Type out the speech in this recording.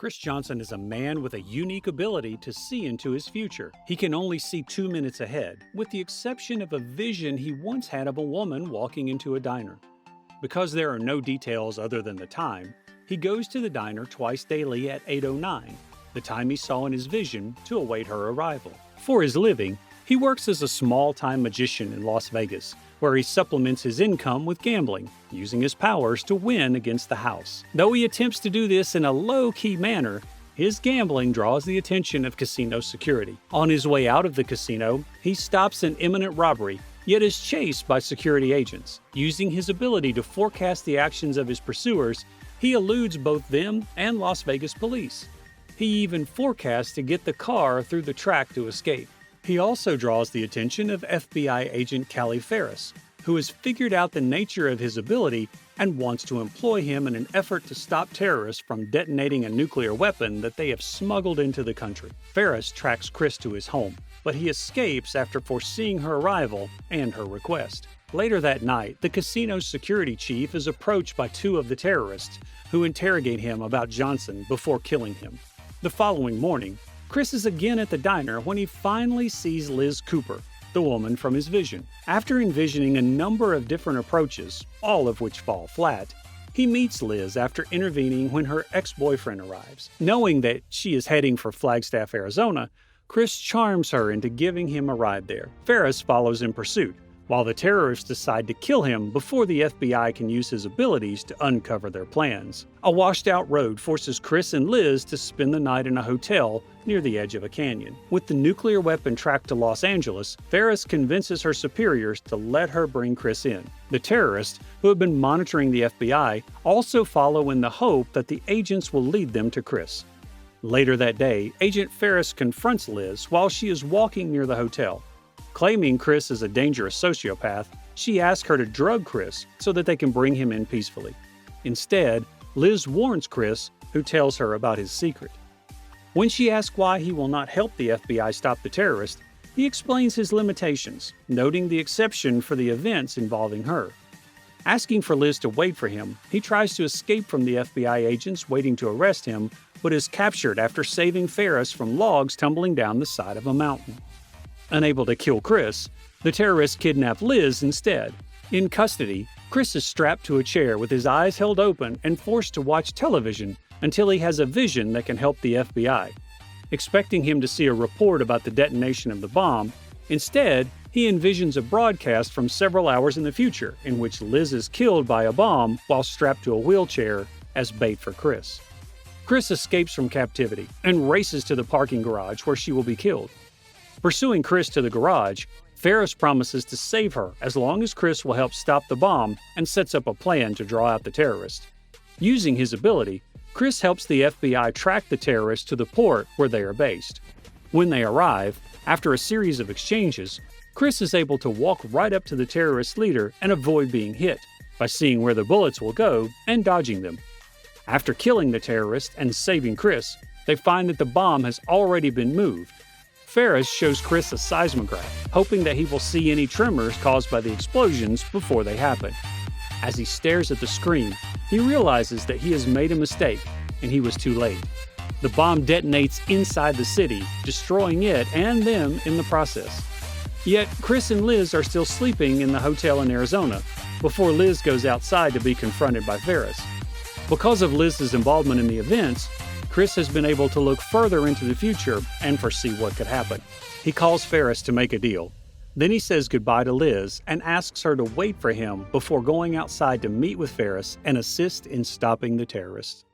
Cris Johnson is a man with a unique ability to see into his future. He can only see 2 minutes ahead, with the exception of a vision he once had of a woman walking into a diner. Because there are no details other than the time, he goes to the diner twice daily at 8:09, the time he saw in his vision, to await her arrival. For his living, he works as a small-time magician in Las Vegas, where he supplements his income with gambling, using his powers to win against the house. Though he attempts to do this in a low-key manner, his gambling draws the attention of casino security. On his way out of the casino, he stops an imminent robbery, yet is chased by security agents. Using his ability to forecast the actions of his pursuers, he eludes both them and Las Vegas police. He even forecasts to get the car through the track to escape. He also draws the attention of FBI agent 𝗙𝗰𝗲𝗯𝗎, who has figured out the nature of his ability and wants to employ him in an effort to stop terrorists from detonating a nuclear weapon that they have smuggled into the country. Ferris tracks Cris to his home, but he escapes after foreseeing her arrival and her request. Later that night, the casino's security chief is approached by 2 of the terrorists, who interrogate him about Johnson before killing him. The following morning, Cris is again at the diner when he finally sees Liz Cooper, the woman from his vision. After envisioning a number of different approaches, all of which fall flat, he meets Liz after intervening when her ex-boyfriend arrives. Knowing that she is heading for Flagstaff, Arizona, Cris charms her into giving him a ride there. Ferris follows in pursuit, while the terrorists decide to kill him before the FBI can use his abilities to uncover their plans. A washed-out road forces Cris and Liz to spend the night in a hotel near the edge of a canyon. With the nuclear weapon tracked to Los Angeles, Ferris convinces her superiors to let her bring Cris in. The terrorists, who have been monitoring the FBI, also follow in the hope that the agents will lead them to Cris. Later that day, Agent Ferris confronts Liz while she is walking near the hotel. Claiming Cris is a dangerous sociopath, she asks her to drug Cris so that they can bring him in peacefully. Instead, Liz warns Cris, who tells her about his secret. When she asks why he will not help the FBI stop the terrorist, he explains his limitations, noting the exception for the events involving her. Asking for Liz to wait for him, he tries to escape from the FBI agents waiting to arrest him, but is captured after saving Ferris from logs tumbling down the side of a mountain. Unable to kill Cris, the terrorists kidnap Liz instead. In custody, Cris is strapped to a chair with his eyes held open and forced to watch television until he has a vision that can help the FBI. Expecting him to see a report about the detonation of the bomb, instead, he envisions a broadcast from several hours in the future in which Liz is killed by a bomb while strapped to a wheelchair as bait for Cris. Cris escapes from captivity and races to the parking garage where she will be killed. Pursuing Cris to the garage, Ferris promises to save her as long as Cris will help stop the bomb and sets up a plan to draw out the terrorist. Using his ability, Cris helps the FBI track the terrorists to the port where they are based. When they arrive, after a series of exchanges, Cris is able to walk right up to the terrorist leader and avoid being hit by seeing where the bullets will go and dodging them. After killing the terrorist and saving Cris, they find that the bomb has already been moved. Ferris shows Cris a seismograph, hoping that he will see any tremors caused by the explosions before they happen. As he stares at the screen, he realizes that he has made a mistake, and he was too late. The bomb detonates inside the city, destroying it and them in the process. Yet, Cris and Liz are still sleeping in the hotel in Arizona, before Liz goes outside to be confronted by Ferris. Because of Liz's involvement in the events, Cris has been able to look further into the future and foresee what could happen. He calls Ferris to make a deal. Then he says goodbye to Liz and asks her to wait for him before going outside to meet with Ferris and assist in stopping the terrorists.